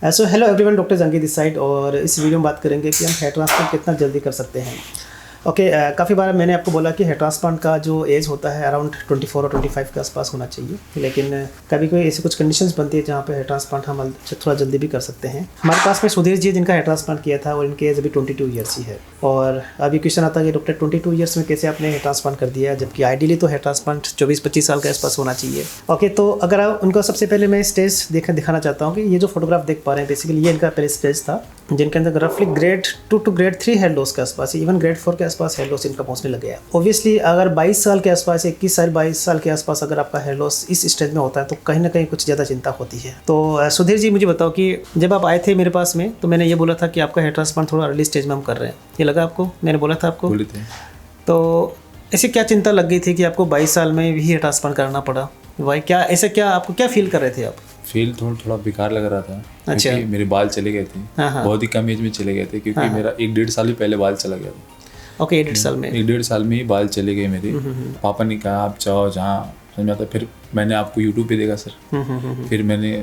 So hello everyone, doctor Jangi this side. और इस video में बात करेंगे कि हम हेयर ट्रांसप्लांट कितना जल्दी कर सकते हैं। काफ़ी बार मैंने आपको बोला कि हेयर ट्रांसप्लांट का जो एज होता है अराउंड 24 और 25 के आसपास होना चाहिए, लेकिन कभी कोई ऐसी कुछ कंडीशंस बनती है जहाँ पे हेयर ट्रांसप्लांट हम थोड़ा जल्दी भी कर सकते हैं। हमारे पास में सुधीर जी जिनका हेयर ट्रांसप्लांट किया था और इनकी एज अभी 22 ईयर्स ही है। और अभी क्वेश्चन आता है कि डॉक्टर 22 ईयर्स में कैसे आपने हेयर ट्रांसप्लांट कर दिया, जबकि आइडियली तो हेयर ट्रांसप्लांट 24-25 साल के आसपास होना चाहिए। तो अगर आप उनको सबसे पहले मैं स्टेज दिखाना चाहता हूँ कि ये जो फोटोग्राफ देख पा रहे हैं बेसिकली ये इनका पहले स्टेज था, जिनके अंदर रफली grade 2 to grade 3 hair loss के आसपास, इवन ग्रेड 4 के आसपास हेयर लॉस इनका पहुंचने लग गया। ऑब्वियसली अगर 22 साल के आसपास, 21 साल 22 साल के आसपास अगर आपका हेयर लॉस इस स्टेज में होता है तो कहीं ना कहीं कुछ ज़्यादा चिंता होती है। तो सुधीर जी मुझे बताओ कि जब आप आए थे मेरे पास में तो मैंने ये बोला था कि आपका हेयर ट्रांसप्लांट थोड़ा अर्ली स्टेज में हम कर रहे हैं, ये लगा आपको? मैंने बोला था आपको? तो ऐसी क्या चिंता लग गई थी कि आपको 22 साल में भी हेयर ट्रांसप्लांट करना पड़ा? भाई क्या ऐसे, क्या आपको क्या फील कर रहे थे आप? फील थोड़ा बेकार लग रहा था। अच्छा। क्योंकि मेरे बाल चले गए थे। हाँ। बहुत ही कम एज में चले गए थे, क्योंकि मेरा 1-1.5 साल ही पहले बाल चला गया था। ओके, 1-1.5 साल में 1-1.5 साल में ही बाल चले गए मेरे। पापा ने कहा आप जाओ जहाँ समझ में आता। फिर मैंने आपको यूट्यूब पे देखा सर। फिर मैंने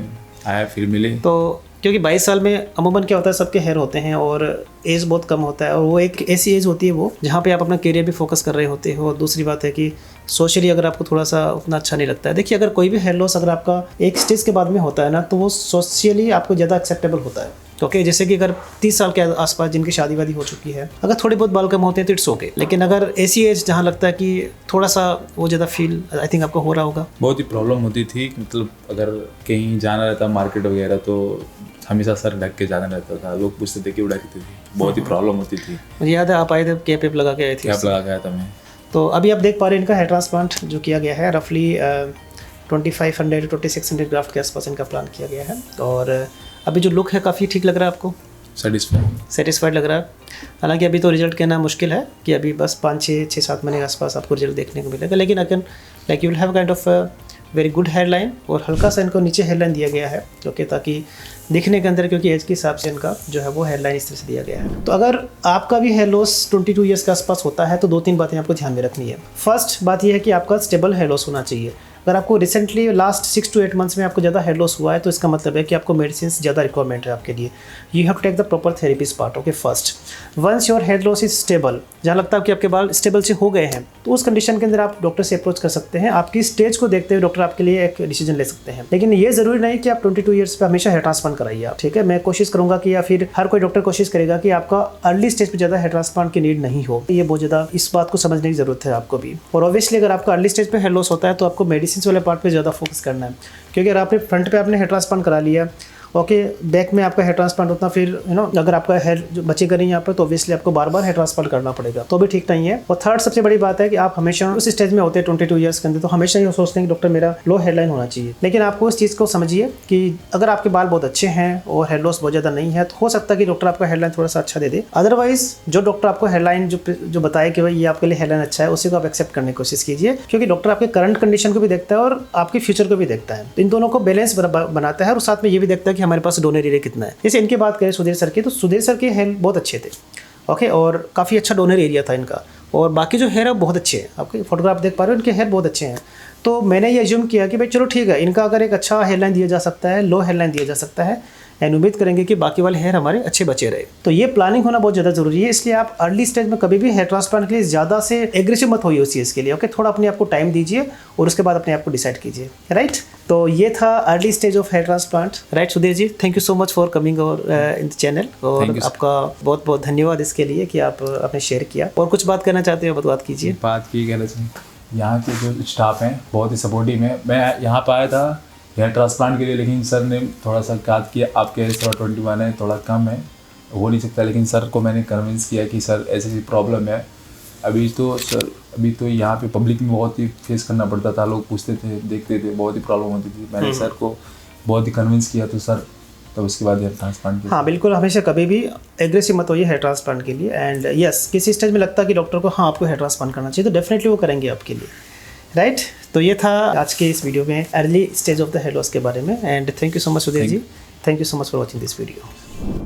आया, फिर मिले। तो क्योंकि 22 साल में अमूमन क्या होता है, सबके हेयर होते हैं और एज बहुत कम होता है, और वो एक ऐसी एज होती है वो जहाँ पे आप अपना करियर भी फोकस कर रहे होते हो। और दूसरी बात है कि सोशली अगर आपको थोड़ा सा उतना अच्छा नहीं लगता है। देखिए, अगर कोई भी हेयर लॉस अगर आपका एक स्टेज के बाद में होता है ना, तो वो सोशली आपको ज़्यादा एक्सेप्टेबल होता है। ओके, जैसे कि अगर 30 साल के आसपास जिनकी शादी वादी हो चुकी है, अगर थोड़ी बहुत बाल कम होते हैं तो इट्स ओके। लेकिन अगर ऐसी एज जहाँ लगता है कि थोड़ा सा वो ज़्यादा फील आई थिंक आपको हो रहा होगा। बहुत ही प्रॉब्लम होती थी। मतलब अगर कहीं जाना रहता मार्केट वगैरह तो हमेशा सर ढक के जाना रहता था। लोग पूछते थे क्यों ढकती थी, बहुत ही प्रॉब्लम होती थी। मुझे याद है आप आए थे, कैप वेप लगा के आए थे। कैप लगा के आया था मैं। तो अभी आप देख पा रहे हैं इनका हेयर ट्रांसप्लांट जो किया गया है, रफली 2500 to 2600 ग्राफ्ट के आसपास इनका प्लान किया गया है। और अभी जो लुक है काफ़ी ठीक लग रहा है आपको? सेटिस्फाइड लग रहा है। हालांकि अभी तो रिजल्ट कहना मुश्किल है कि अभी बस 5-6-7 महीने के आसपास आपको रिजल्ट देखने को मिलेगा। लेकिन again like you will have kind of very good hairline, और हल्का सा इनको नीचे हेयर लाइन दिया गया है ओके, ताकि दिखने के अंदर, क्योंकि एज के हिसाब से इनका जो है वो हेयर लाइन इस तरह से दिया गया है। तो अगर आपका भी हेयर लॉस 22 ईयर्स के आसपास होता है तो 2-3 बातें आपको ध्यान में रखनी है। फर्स्ट बात यह है कि आपका स्टेबल हेयर लॉस होना चाहिए। अगर आपको रिसेंटली लास्ट 6 to 8 मंथ्स में आपको ज़्यादा हेयर लॉस हुआ है तो इसका मतलब है कि आपको मेडिसिन ज़्यादा रिक्वायरमेंट है आपके लिए। You have to take the proper therapies part. Okay, first once your hair loss is stable, जहाँ लगता है कि आपके बाल स्टेबल से हो गए हैं, तो उस कंडीशन के अंदर आप डॉक्टर से अप्रोच कर सकते हैं। आपकी स्टेज को देखते हुए डॉक्टर आपके लिए एक डिसीजन ले सकते हैं। लेकिन ये जरूरी नहीं कि आप 22 ईयर्स पे हमेशा हेयर ट्रांसप्लांट कराइए आप, ठीक है। मैं कोशिश करूंगा कि, या फिर हर कोई डॉक्टर कोशिश करेगा कि आपका अर्ली स्टेज पे ज़्यादा हेयर ट्रांसप्लांट की नीड नहीं हो। ये बहुत ज़्यादा इस बात को समझने की जरूरत है आपको भी। और ऑब्वियसली अगर आपका अर्ली स्टेज पे हेयर लॉस होता है तो आपको मेडिसिन वाले पार्ट पे ज़्यादा फोकस करना है, क्योंकि अगर आपने फ्रंट पे आपने हेयर ट्रांसप्लांट करा लिया, ओके, बैक में आपका हेयर ट्रांसप्लांट होता, फिर अगर आपका हेयर जो बचेगा नहीं यहाँ पर, तो ऑब्वियसली आपको बार बार हेयर ट्रांसप्लांट करना पड़ेगा, तो भी ठीक नहीं है। और थर्ड सबसे बड़ी बात है कि आप हमेशा उस स्टेज में होते हैं 22 ईयर्स के अंदर, तो हमेशा ये सोचते हैं कि डॉक्टर मेरा लो हेयर लाइन होना चाहिए। लेकिन आपको उस चीज़ को समझिए कि अगर आपके बाल बहुत अच्छे हैं और हेयर लॉस बहुत ज़्यादा नहीं है तो हो सकता है कि डॉक्टर आपका हेयर लाइन थोड़ा सा अच्छा दे दे। अदरवाइज जो डॉक्टर आपको हेयर लाइन जो बताए कि भाई ये आपके लिए हेयर लाइन अच्छा है, उसी को आप एक्सेप्ट करने की कोशिश कीजिए, क्योंकि डॉक्टर आपके करंट कंडीशन को भी देखता है और आपके फ्यूचर को भी देखता है। तो इन दोनों को बैलेंस बनाता है, और साथ में ये भी देखता है कि हमारे पास डोनर एरिया कितना है। जैसे इनकी बात करें सुधीर सर की, तो सुधीर सर के हेयर बहुत अच्छे थे ओके, और काफ़ी अच्छा डोनर एरिया था इनका, और बाकी जो हेयर है बहुत अच्छे हैं। आपके फोटोग्राफ देख पा रहे हो, इनके हेयर बहुत अच्छे हैं। तो मैंने ये एज्यूम किया कि भाई चलो ठीक है, इनका अगर एक अच्छा हेयरलाइन दिया जा सकता है, लो हेयरलाइन दिया जा सकता है, एंड उम्मीद करेंगे कि बाकी वाले हेयर हमारे अच्छे बचे रहे। तो ये प्लानिंग होना बहुत ज़्यादा जरूरी है। इसलिए आप अर्ली स्टेज में कभी भी हेयर ट्रांसप्लांट के लिए ज़्यादा से एग्रेसिव मत होइए उस चीज़ के लिए ओके। थोड़ा अपने आप को टाइम दीजिए और उसके बाद अपने आप को डिसाइड कीजिए, राइट। तो ये था early stage of hair transplant, right Sudhir ji. Thank you so much for coming over in the channel, और आपका बहुत बहुत धन्यवाद इसके लिए कि आपने शेयर किया। और कुछ बात करना चाहते हो, बात कीजिए। बात की कहना चाहिए, यहाँ के जो स्टाफ हैं बहुत ही सपोर्टिव है। मैं यहाँ पर आया था हेयर ट्रांसप्लांट के लिए, लेकिन सर ने थोड़ा सा बात किया, आपके एज थोड़ा 21 है, थोड़ा कम है, हो नहीं सकता। लेकिन सर को मैंने कन्विंस किया कि सर ऐसी प्रॉब्लम है। अभी तो यहाँ पे पब्लिक में बहुत ही फेस करना पड़ता था, लोग पूछते थे, देखते थे, बहुत ही प्रॉब्लम होती थी। मैंने सर को बहुत ही कन्विंस किया, तो सर तो उसके बाद हेयर ट्रांसप्लांट किया। हाँ बिल्कुल, हमेशा कभी भी एग्रेसिव मत होइए हेयर ट्रांसप्लांट के लिए। एंड यस, किसी स्टेज में लगता है कि डॉक्टर को हाँ आपको हेयर ट्रांसप्लांट करना चाहिए, तो डेफिनेटली वो करेंगे आपके लिए, राइट। तो ये था आज के इस वीडियो में early stage of the hair loss के बारे में। And thank you so much Sudhir ji, thank you so much for watching this video.